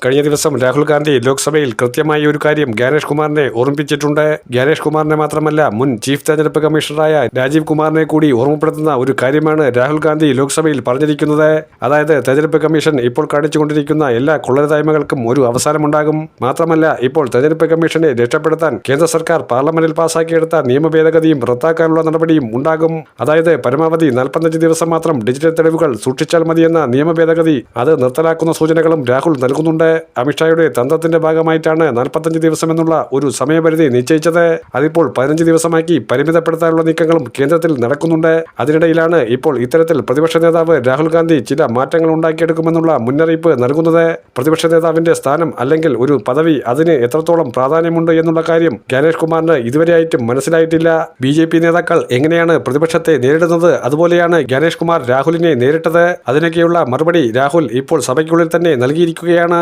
കഴിഞ്ഞ ദിവസം രാഹുൽ ഗാന്ധി ലോക്സഭയിൽ കൃത്യമായ ഒരു കാര്യം ജ്ഞാനേഷ് കുമാറിനെ ഓർമ്മിപ്പിച്ചിട്ടുണ്ട്. ജ്ഞാനേഷ് കുമാറിനെ മാത്രമല്ല മുൻ ചീഫ് തെരഞ്ഞെടുപ്പ് കമ്മീഷണറായ രാജീവ് കുമാറിനെ കൂടി ഓർമ്മപ്പെടുത്തുന്ന ഒരു കാര്യമാണ് രാഹുൽ ഗാന്ധി ലോക്സഭയിൽ പറഞ്ഞിരിക്കുന്നത്. അതായത് തെരഞ്ഞെടുപ്പ് കമ്മീഷൻ ഇപ്പോൾ കാണിച്ചുകൊണ്ടിരിക്കുന്ന എല്ലാ കൊള്ളരുതായ്മകൾക്കും ഒരു അവസാനമുണ്ടാകും. മാത്രമല്ല ഇപ്പോൾ തെരഞ്ഞെടുപ്പ് കമ്മീഷനെ രക്ഷപ്പെടുത്താൻ കേന്ദ്ര സർക്കാർ പാർലമെന്റിൽ പാസാക്കിയെടുത്ത നിയമ ഭേദഗതിയും റദ്ദാക്കാനുള്ള നടപടിയും ഉണ്ടാകും. അതായത് പരമാവധി 45 ദിവസം മാത്രം ഡിജിറ്റൽ തെളിവുകൾ സൂക്ഷിച്ചാൽ മതിയെന്ന നിയമ ഭേദഗതി അത് നിർത്തലാക്കുന്ന സൂചനകളും രാഹുൽ നൽകുന്നുണ്ട്. അമിത്ഷായുടെ തന്ത്രത്തിന്റെ ഭാഗമായിട്ടാണ് 45 ദിവസം എന്നുള്ള ഒരു സമയപരിധി നിശ്ചയിച്ചത്. അതിപ്പോൾ 15 ദിവസമാക്കി പരിമിതപ്പെടുത്താനുള്ള നീക്കങ്ങളും കേന്ദ്രത്തിൽ നടക്കുന്നുണ്ട്. അതിനിടയിലാണ് ഇപ്പോൾ ഇത്തരത്തിൽ പ്രതിപക്ഷ നേതാവ് രാഹുൽ ഗാന്ധി ചില മാറ്റങ്ങൾ ഉണ്ടാക്കിയെടുക്കുമെന്നുള്ള മുന്നറിയിപ്പ് നൽകുന്നത്. പ്രതിപക്ഷ നേതാവിന്റെ സ്ഥാനം അല്ലെങ്കിൽ ഒരു പദവി അതിന് എത്രത്തോളം പ്രാധാന്യമുണ്ട് എന്നുള്ള കാര്യം ജ്ഞാനേഷ് കുമാറിന് ഇതുവരെയായിട്ടും മനസ്സിലായിട്ടില്ല. BJP നേതാക്കൾ എങ്ങനെയാണ് പ്രതിപക്ഷത്തെ നേരിടുന്നത് അതുപോലെയാണ് ജ്ഞാനേഷ് കുമാർ രാഹുലിനെ നേരിട്ടത്. അതിനൊക്കെയുള്ള മറുപടി രാഹുൽ ഇപ്പോൾ സഭയ്ക്കുള്ളിൽ തന്നെ നൽകിയിരിക്കുകയാണ്.